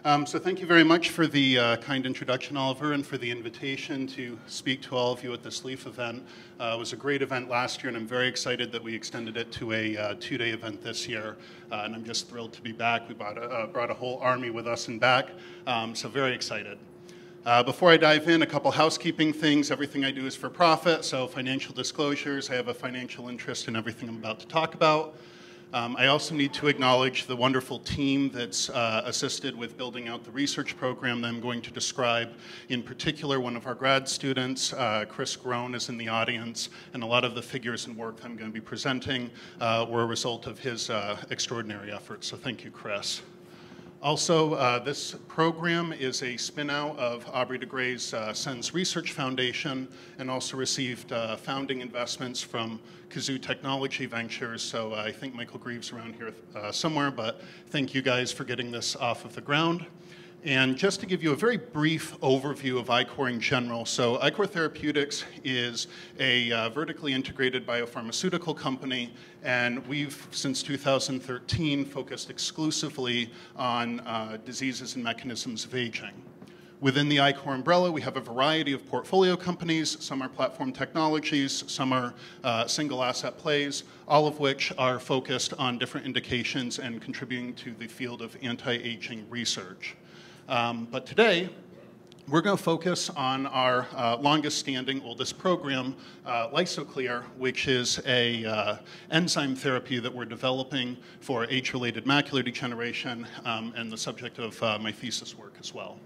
So thank you very much for the kind introduction, Oliver, and for the invitation to speak to all of you at this LEAF event. It was a great event last year, and I'm very excited that we extended it to a two-day event this year. And I'm just thrilled to be back. We brought a whole army with us and back, so very excited. Before I dive in, a couple housekeeping things. Everything I do is for profit, so financial disclosures. I have a financial interest in everything I'm about to talk about. I also need to acknowledge the wonderful team that's assisted with building out the research program that I'm going to describe. In particular, one of our grad students, Chris Groen, is in the audience, and a lot of the figures and work I'm going to be presenting were a result of his extraordinary efforts, so thank you, Chris. Also, this program is a spin-out of Aubrey de Grey's SENS Research Foundation, and also received founding investments from Kazoo Technology Ventures. So I think Michael Greaves around here somewhere, but thank you guys for getting this off of the ground. And just to give you a very brief overview of Ichor in general, so Ichor Therapeutics is a vertically integrated biopharmaceutical company, and we've, since 2013, focused exclusively on diseases and mechanisms of aging. Within the Ichor umbrella, we have a variety of portfolio companies. Some are platform technologies, some are single asset plays, all of which are focused on different indications and contributing to the field of anti-aging research. But today, we're going to focus on our longest-standing, oldest program, LysoClear, which is a enzyme therapy that we're developing for age-related macular degeneration, and the subject of my thesis work as well.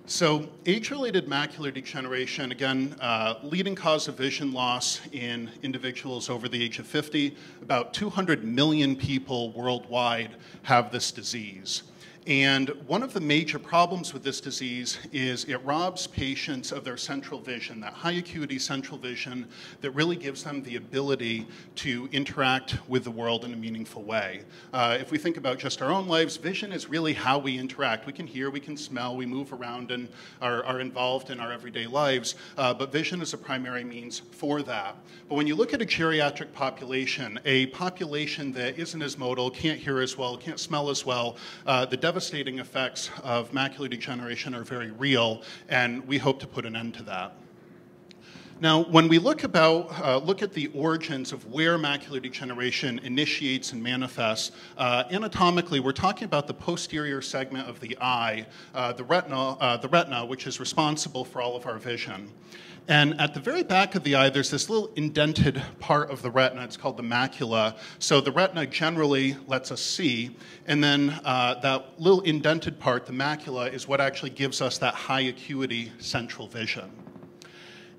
So age-related macular degeneration, again, leading cause of vision loss in individuals over the age of 50. About 200 million people worldwide have this disease. And one of the major problems with this disease is it robs patients of their central vision, that high acuity central vision that really gives them the ability to interact with the world in a meaningful way. If we think about just our own lives, vision is really how we interact. We can hear, we can smell, we move around and are involved in our everyday lives, but vision is a primary means for that. But when you look at a geriatric population, a population that isn't as modal, can't hear as well, can't smell as well, the devastating effects of macular degeneration are very real, and we hope to put an end to that. Now, when we look at the origins of where macular degeneration initiates and manifests, anatomically, we're talking about the posterior segment of the eye, the retina, which is responsible for all of our vision. And at the very back of the eye, there's this little indented part of the retina. It's called the macula. So the retina generally lets us see. And then that little indented part, the macula, is what actually gives us that high acuity central vision.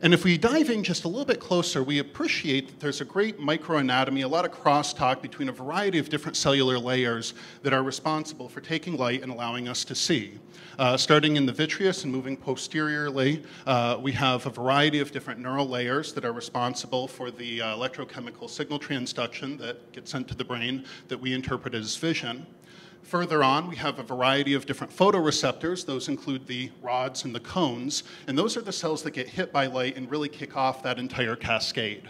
And if we dive in just a little bit closer, we appreciate that there's a great microanatomy, a lot of crosstalk between a variety of different cellular layers that are responsible for taking light and allowing us to see. Starting in the vitreous and moving posteriorly, we have a variety of different neural layers that are responsible for the electrochemical signal transduction that gets sent to the brain that we interpret as vision. Further on, we have a variety of different photoreceptors. Those include the rods and the cones, and those are the cells that get hit by light and really kick off that entire cascade.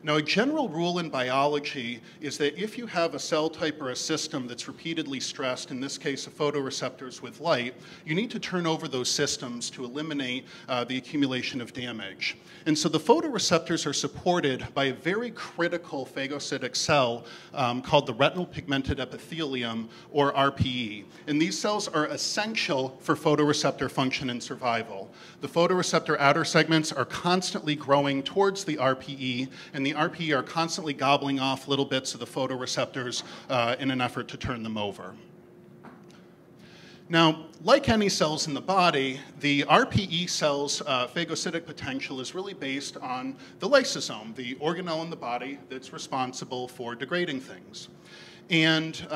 Now, a general rule in biology is that if you have a cell type or a system that's repeatedly stressed, in this case of photoreceptors with light, you need to turn over those systems to eliminate the accumulation of damage. And so the photoreceptors are supported by a very critical phagocytic cell called the Retinal Pigmented Epithelium, or RPE. And these cells are essential for photoreceptor function and survival. The photoreceptor outer segments are constantly growing towards the RPE, and the RPE are constantly gobbling off little bits of the photoreceptors in an effort to turn them over. Now, like any cells in the body, the RPE cell's phagocytic potential is really based on the lysosome, the organelle in the body that's responsible for degrading things. And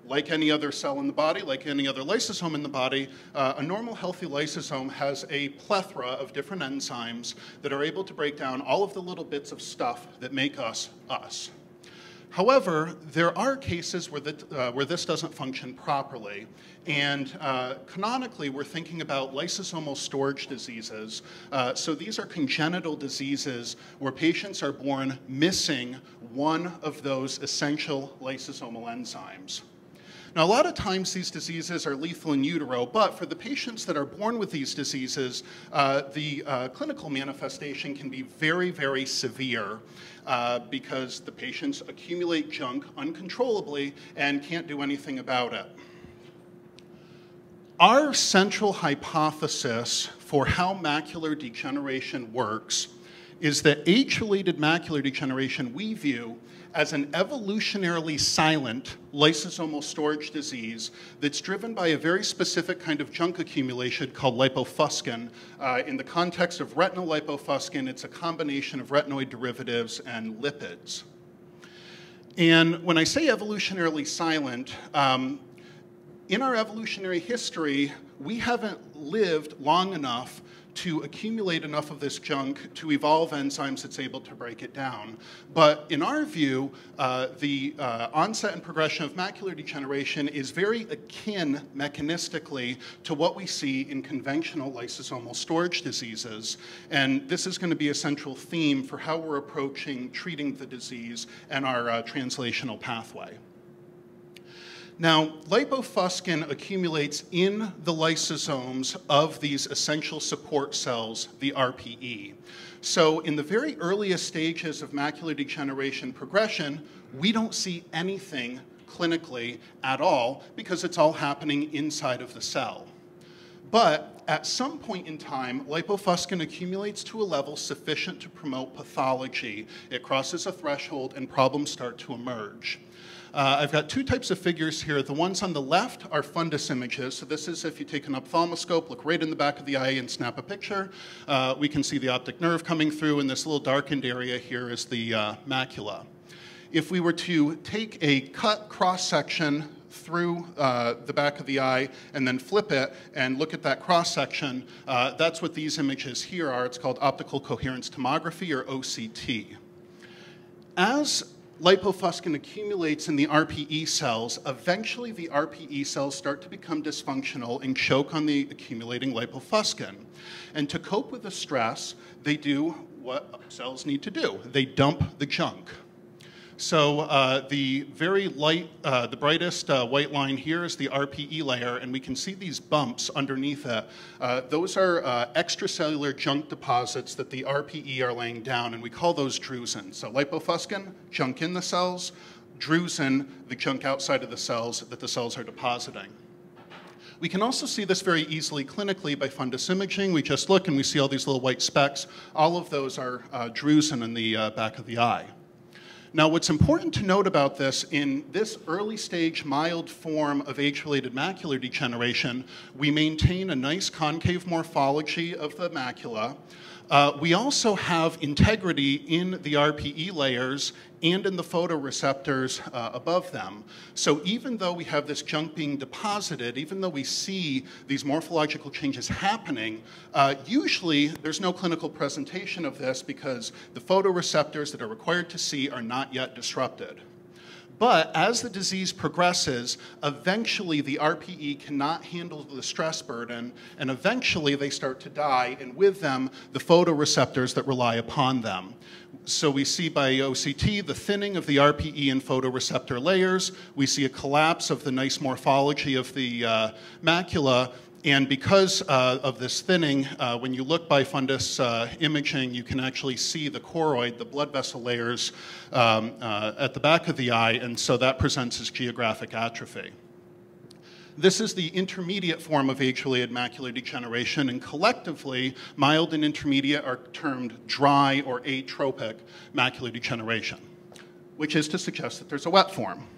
like any other cell in the body, like any other lysosome in the body, a normal healthy lysosome has a plethora of different enzymes that are able to break down all of the little bits of stuff that make us us. However, there are cases where this doesn't function properly, and canonically we're thinking about lysosomal storage diseases. So these are congenital diseases where patients are born missing one of those essential lysosomal enzymes. Now, a lot of times these diseases are lethal in utero, but for the patients that are born with these diseases, the clinical manifestation can be very, very severe because the patients accumulate junk uncontrollably and can't do anything about it. Our central hypothesis for how macular degeneration works is that age-related macular degeneration we view as an evolutionarily silent lysosomal storage disease that's driven by a very specific kind of junk accumulation called lipofuscin. In the context of retinal lipofuscin, it's a combination of retinoid derivatives and lipids. And when I say evolutionarily silent, in our evolutionary history, we haven't lived long enough to accumulate enough of this junk to evolve enzymes that's able to break it down. But in our view, the onset and progression of macular degeneration is very akin mechanistically to what we see in conventional lysosomal storage diseases. And this is going to be a central theme for how we're approaching treating the disease and our translational pathway. Now, lipofuscin accumulates in the lysosomes of these essential support cells, the RPE. So in the very earliest stages of macular degeneration progression, we don't see anything clinically at all because it's all happening inside of the cell. But at some point in time, lipofuscin accumulates to a level sufficient to promote pathology. It crosses a threshold and problems start to emerge. I've got two types of figures here. The ones on the left are fundus images. So this is if you take an ophthalmoscope, look right in the back of the eye and snap a picture. We can see the optic nerve coming through, and this little darkened area here is the macula. If we were to take a cut cross-section through the back of the eye and then flip it and look at that cross-section, that's what these images here are. It's called optical coherence tomography, or OCT. As lipofuscin accumulates in the RPE cells, eventually the RPE cells start to become dysfunctional and choke on the accumulating lipofuscin. And to cope with the stress, they do what cells need to do. They dump the junk. So the very light, the brightest white line here is the RPE layer, and we can see these bumps underneath it. Those are extracellular junk deposits that the RPE are laying down, and we call those drusen. So lipofuscin, junk in the cells; drusen, the junk outside of the cells that the cells are depositing. We can also see this very easily clinically by fundus imaging. We just look and we see all these little white specks. All of those are drusen in the back of the eye. Now, what's important to note about this, in this early stage mild form of age-related macular degeneration, we maintain a nice concave morphology of the macula. We also have integrity in the RPE layers and in the photoreceptors above them. So even though we have this junk being deposited, even though we see these morphological changes happening, usually there's no clinical presentation of this because the photoreceptors that are required to see are not yet disrupted. But as the disease progresses, eventually the RPE cannot handle the stress burden, and eventually they start to die, and with them, the photoreceptors that rely upon them. So we see by OCT the thinning of the RPE and photoreceptor layers. We see a collapse of the nice morphology of the macula. And because of this thinning, when you look by fundus imaging, you can actually see the choroid, the blood vessel layers at the back of the eye, and so that presents as geographic atrophy. This is the intermediate form of age-related macular degeneration, and collectively, mild and intermediate are termed dry or atropic macular degeneration, which is to suggest that there's a wet form.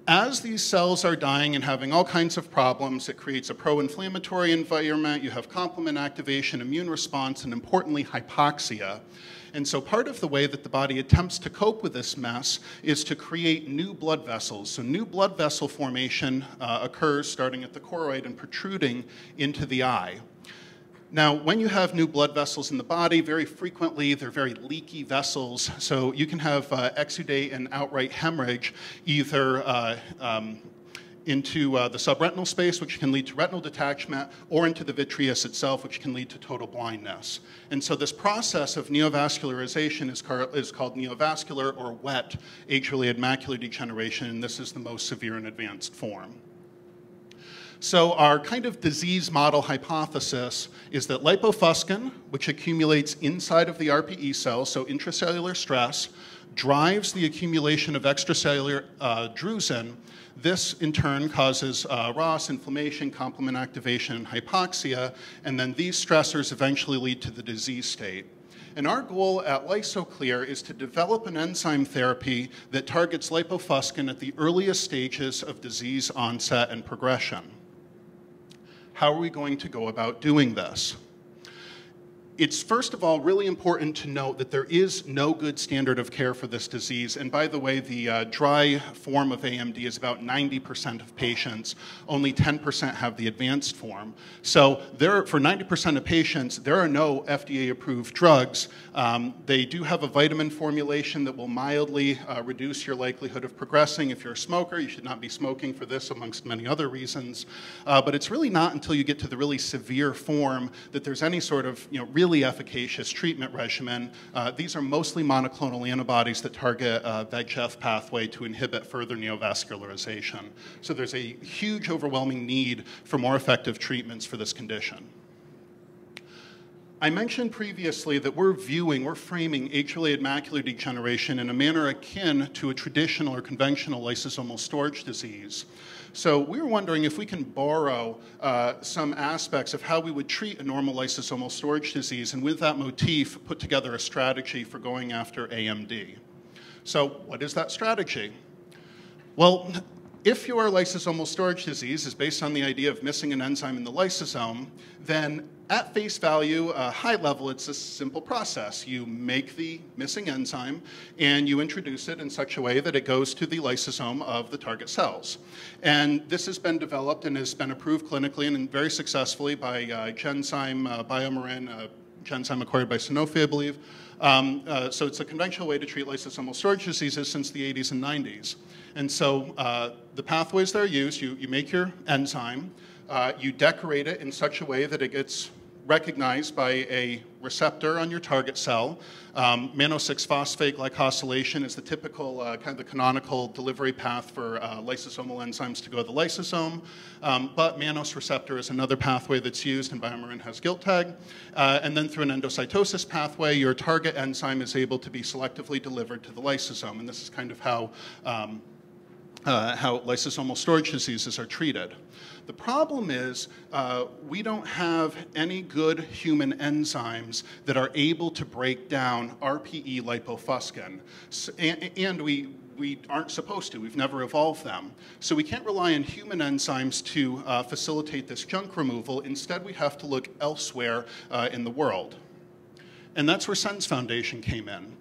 As these cells are dying and having all kinds of problems, it creates a pro-inflammatory environment. You have complement activation, immune response, and importantly, hypoxia. And so part of the way that the body attempts to cope with this mess is to create new blood vessels. So new blood vessel formation occurs starting at the choroid and protruding into the eye. Now, when you have new blood vessels in the body, very frequently they're very leaky vessels, so you can have exudate and outright hemorrhage either into the subretinal space, which can lead to retinal detachment, or into the vitreous itself, which can lead to total blindness. And so this process of neovascularization is called neovascular or wet age-related macular degeneration, and this is the most severe and advanced form. So our kind of disease model hypothesis is that lipofuscin, which accumulates inside of the RPE cells, so intracellular stress, drives the accumulation of extracellular drusen. This, in turn, causes ROS, inflammation, complement activation, and hypoxia, and then these stressors eventually lead to the disease state. And our goal at LysoClear is to develop an enzyme therapy that targets lipofuscin at the earliest stages of disease onset and progression. How are we going to go about doing this? It's first of all really important to note that there is no good standard of care for this disease. And by the way, the dry form of AMD is about 90% of patients. Only 10% have the advanced form. So for 90% of patients, there are no FDA-approved drugs. They do have a vitamin formulation that will mildly reduce your likelihood of progressing. If you're a smoker, you should not be smoking for this, amongst many other reasons. But it's really not until you get to the really severe form that there's any sort of really efficacious treatment regimen. These are mostly monoclonal antibodies that target VEGF pathway to inhibit further neovascularization. So there's a huge, overwhelming need for more effective treatments for this condition. I mentioned previously that we're framing age-related macular degeneration in a manner akin to a traditional or conventional lysosomal storage disease. So we were wondering if we can borrow some aspects of how we would treat a normal lysosomal storage disease, and with that motif, put together a strategy for going after AMD. So what is that strategy? Well, if your lysosomal storage disease is based on the idea of missing an enzyme in the lysosome, then at face value, high level, it's a simple process. You make the missing enzyme and you introduce it in such a way that it goes to the lysosome of the target cells. And this has been developed and has been approved clinically and very successfully by Genzyme, BioMarin, Genzyme acquired by Sanofi, I believe. So it's a conventional way to treat lysosomal storage diseases since the 80s and 90s. And so the pathways that are used, you make your enzyme, you decorate it in such a way that it gets recognized by a receptor on your target cell. Mannose-6-phosphate glycosylation is the typical, kind of the canonical delivery path for lysosomal enzymes to go to the lysosome. But mannose receptor is another pathway that's used, and BioMarin has gilt tag. And then through an endocytosis pathway, your target enzyme is able to be selectively delivered to the lysosome. And this is kind of how lysosomal storage diseases are treated. The problem is we don't have any good human enzymes that are able to break down RPE lipofuscin, and we aren't supposed to. We've never evolved them. So we can't rely on human enzymes to facilitate this junk removal. Instead, we have to look elsewhere in the world. And that's where SENS Foundation came in.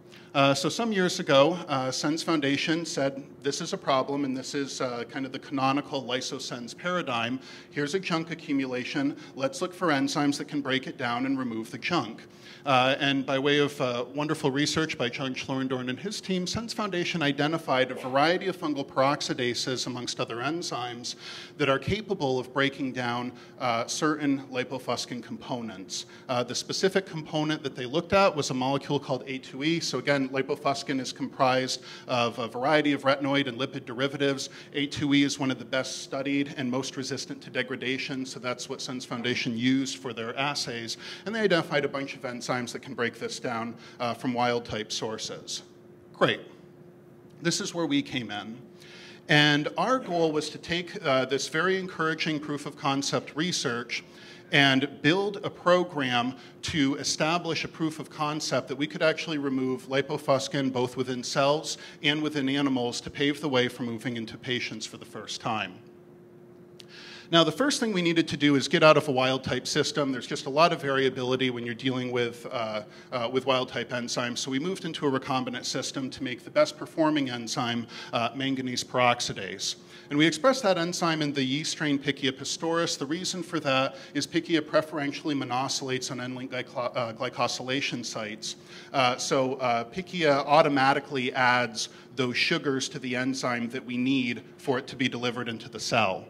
So some years ago, SENS Foundation said, this is a problem, and this is kind of the canonical lysoSENS paradigm. Here's a junk accumulation. Let's look for enzymes that can break it down and remove the junk. And by way of wonderful research by Judge Lorendorn and his team, SENS Foundation identified a variety of fungal peroxidases, amongst other enzymes, that are capable of breaking down certain lipofuscin components. The specific component that they looked at was a molecule called A2E. So again, lipofuscin is comprised of a variety of retinoid and lipid derivatives. A2E is one of the best studied and most resistant to degradation, so that's what SENS Foundation used for their assays. And they identified a bunch of enzymes that can break this down from wild-type sources. Great. This is where we came in. And our goal was to take this very encouraging proof-of-concept research and build a program to establish a proof of concept that we could actually remove lipofuscin both within cells and within animals to pave the way for moving into patients for the first time. Now, the first thing we needed to do is get out of a wild-type system. There's just a lot of variability when you're dealing with wild-type enzymes, so we moved into a recombinant system to make the best-performing enzyme, manganese peroxidase. And we express that enzyme in the yeast strain Pichia pastoris. The reason for that is Pichia preferentially monosylates on end-linked glycosylation sites. So Pichia automatically adds those sugars to the enzyme that we need for it to be delivered into the cell.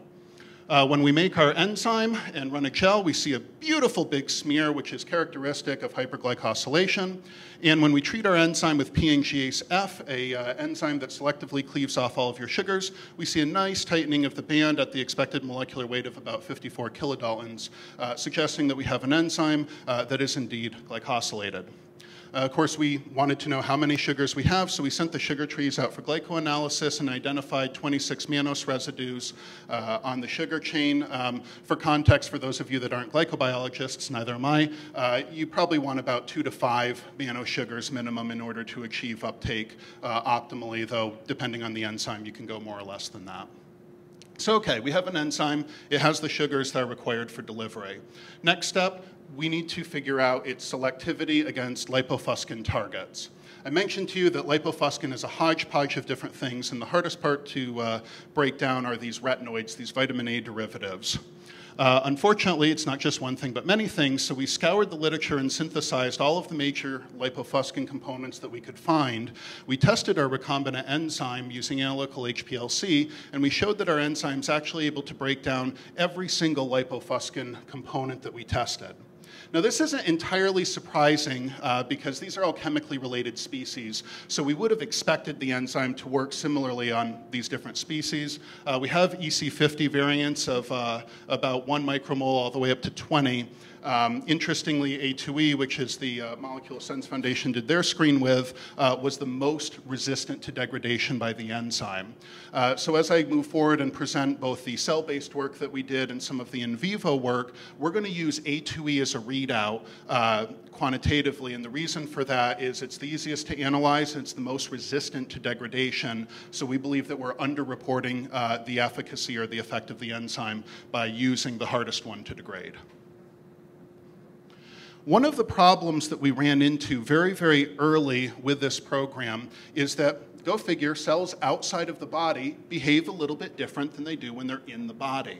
When we make our enzyme and run a gel, we see a beautiful big smear, which is characteristic of hyperglycosylation. And when we treat our enzyme with PNGase F, an enzyme that selectively cleaves off all of your sugars, we see a nice tightening of the band at the expected molecular weight of about 54 kilodaltons, suggesting that we have an enzyme that is indeed glycosylated. Of course, we wanted to know how many sugars we have, so we sent the sugar trees out for glycoanalysis and identified 26 mannose residues on the sugar chain. For context, for those of you that aren't glycobiologists, neither am I, you probably want about 2 to 5 mannose sugars minimum in order to achieve uptake optimally, though depending on the enzyme, you can go more or less than that. So, okay, we have an enzyme. It has the sugars that are required for delivery. Next step, we need to figure out its selectivity against lipofuscin targets. I mentioned to you that lipofuscin is a hodgepodge of different things, and the hardest part to break down are these retinoids, these vitamin A derivatives. Unfortunately, it's not just one thing, but many things, so we scoured the literature and synthesized all of the major lipofuscin components that we could find. We tested our recombinant enzyme using analytical HPLC, and we showed that our enzyme is actually able to break down every single lipofuscin component that we tested. Now, this isn't entirely surprising because these are all chemically related species, so we would have expected the enzyme to work similarly on these different species. We have EC50 variants of about 1 micromole all the way up to 20. Interestingly, A2E, which is the molecule Sense Foundation did their screen with, was the most resistant to degradation by the enzyme. So as I move forward and present both the cell-based work that we did and some of the in vivo work, we're going to use A2E as a readout quantitatively, and the reason for that is it's the easiest to analyze and it's the most resistant to degradation, so we believe that we're underreporting the efficacy or the effect of the enzyme by using the hardest one to degrade. One of the problems that we ran into very, very early with this program is that, go figure, cells outside of the body behave a little bit different than they do when they're in the body.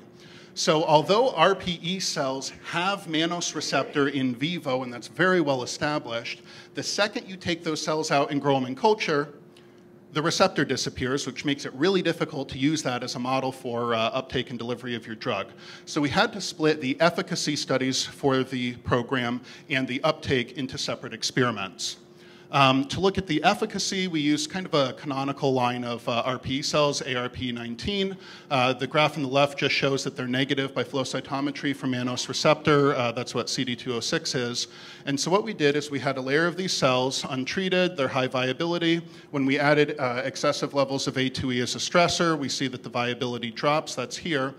So although RPE cells have mannose receptor in vivo, and that's very well established, the second you take those cells out and grow them in culture, the receptor disappears, which makes it really difficult to use that as a model for uptake and delivery of your drug. So we had to split the efficacy studies for the program and the uptake into separate experiments. To look at the efficacy, we used kind of a canonical line of RPE cells, ARP19. The graph on the left just shows that they're negative by flow cytometry for mannose receptor. That's what CD206 is. And so what we did is we had a layer of these cells, untreated, they're high viability. When we added excessive levels of A2E as a stressor, we see that the viability drops. That's here.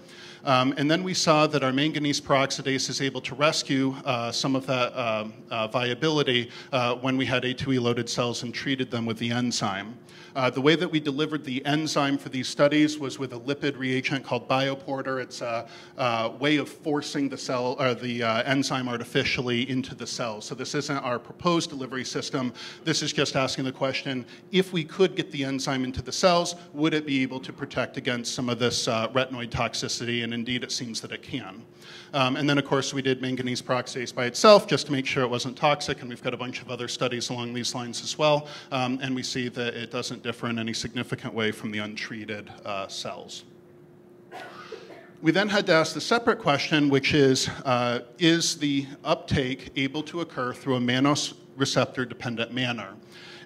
And then we saw that our manganese peroxidase is able to rescue some of that viability when we had A2E-loaded cells and treated them with the enzyme. The way that we delivered the enzyme for these studies was with a lipid reagent called Bioporter. It's a way of forcing the cell or the enzyme artificially into the cell. So this isn't our proposed delivery system. This is just asking the question, if we could get the enzyme into the cells, would it be able to protect against some of this retinoid toxicity? And indeed, it seems that it can. And then, of course, we did manganese peroxidase by itself just to make sure it wasn't toxic, and we've got a bunch of other studies along these lines as well, and we see that it doesn't differ in any significant way from the untreated cells. We then had to ask the separate question, which is the uptake able to occur through a mannose receptor-dependent manner?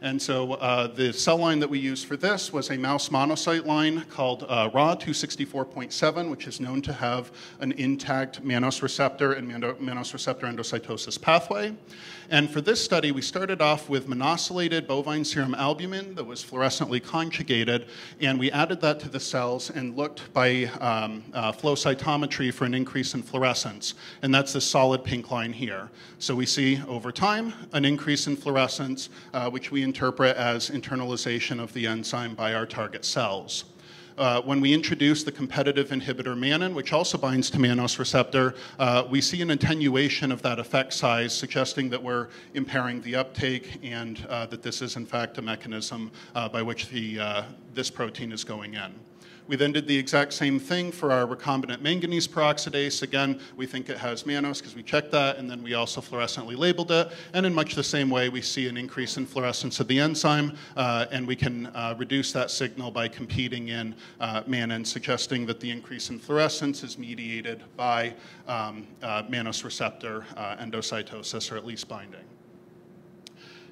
And so the cell line that we used for this was a mouse monocyte line called RAW 264.7, which is known to have an intact mannose receptor and mannose receptor endocytosis pathway. And for this study, we started off with monosylated bovine serum albumin that was fluorescently conjugated, and we added that to the cells and looked by flow cytometry for an increase in fluorescence. And that's this solid pink line here. So we see over time an increase in fluorescence, which we interpret as internalization of the enzyme by our target cells. when we introduce the competitive inhibitor mannan, which also binds to mannose receptor, we see an attenuation of that effect size, suggesting that we're impairing the uptake and that this is in fact a mechanism by which this protein is going in. We then did the exact same thing for our recombinant manganese peroxidase. Again, we think it has mannose because we checked that, and then we also fluorescently labeled it. And in much the same way, we see an increase in fluorescence of the enzyme, and we can reduce that signal by competing in mannan, suggesting that the increase in fluorescence is mediated by mannose receptor endocytosis, or at least binding.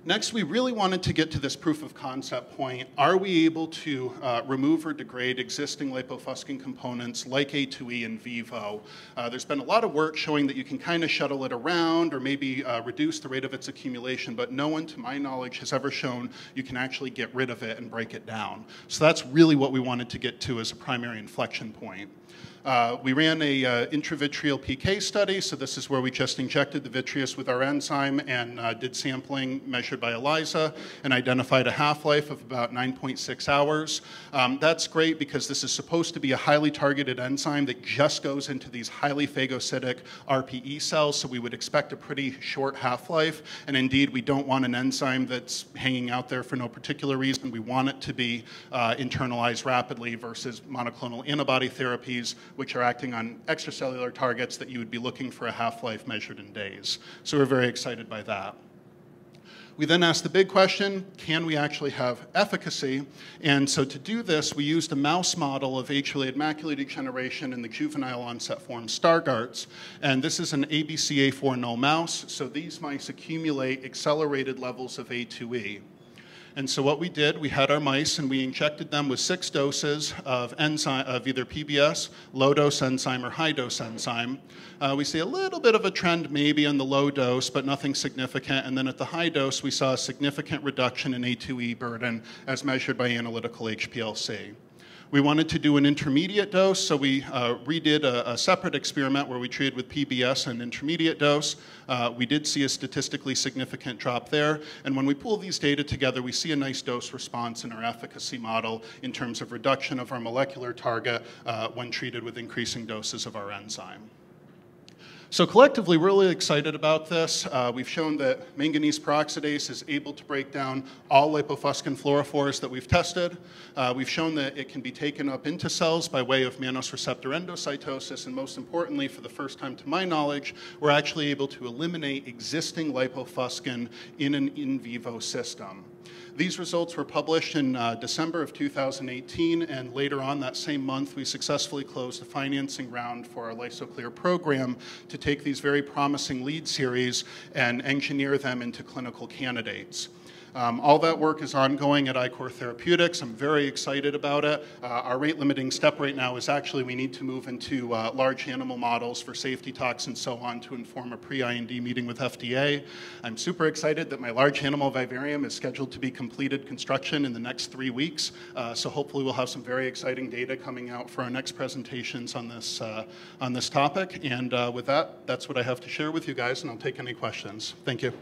Next, we really wanted to get to this proof of concept point. Are we able to remove or degrade existing lipofuscin components like A2E in vivo? There's been a lot of work showing that you can kind of shuttle it around or maybe reduce the rate of its accumulation, but no one, to my knowledge, has ever shown you can actually get rid of it and break it down. So that's really what we wanted to get to as a primary inflection point. We ran a intravitreal PK study, so this is where we just injected the vitreous with our enzyme and did sampling measured by ELISA and identified a half-life of about 9.6 hours. That's great because this is supposed to be a highly targeted enzyme that just goes into these highly phagocytic RPE cells, so we would expect a pretty short half-life. And indeed, we don't want an enzyme that's hanging out there for no particular reason. We want it to be internalized rapidly versus monoclonal antibody therapies, which are acting on extracellular targets that you would be looking for a half-life measured in days. So we're very excited by that. We then asked the big question, can we actually have efficacy? And so to do this, we used a mouse model of age-related macular degeneration in the juvenile onset form Stargardt's. And this is an ABCA4 null mouse, so these mice accumulate accelerated levels of A2E. And so what we did, we had our mice and we injected them with 6 doses of enzyme, of either PBS, low-dose enzyme, or high-dose enzyme. We see a little bit of a trend maybe on the low dose, but nothing significant. And then at the high dose, we saw a significant reduction in A2E burden as measured by analytical HPLC. We wanted to do an intermediate dose, so we redid a separate experiment where we treated with PBS and intermediate dose. We did see a statistically significant drop there, and when we pull these data together, we see a nice dose response in our efficacy model in terms of reduction of our molecular target when treated with increasing doses of our enzyme. So collectively, we're really excited about this. We've shown that manganese peroxidase is able to break down all lipofuscin fluorophores that we've tested. We've shown that it can be taken up into cells by way of mannose receptor endocytosis, and most importantly, for the first time to my knowledge, we're actually able to eliminate existing lipofuscin in an in vivo system. These results were published in December of 2018, and later on that same month, we successfully closed a financing round for our LysoClear program to take these very promising lead series and engineer them into clinical candidates. All that work is ongoing at Ichor Therapeutics. I'm very excited about it. Our rate limiting step right now is actually we need to move into large animal models for safety talks and so on to inform a pre-IND meeting with FDA. I'm super excited that my large animal vivarium is scheduled to be completed construction in the next 3 weeks. So hopefully we'll have some very exciting data coming out for our next presentations on this topic. And with that, that's what I have to share with you guys, and I'll take any questions. Thank you.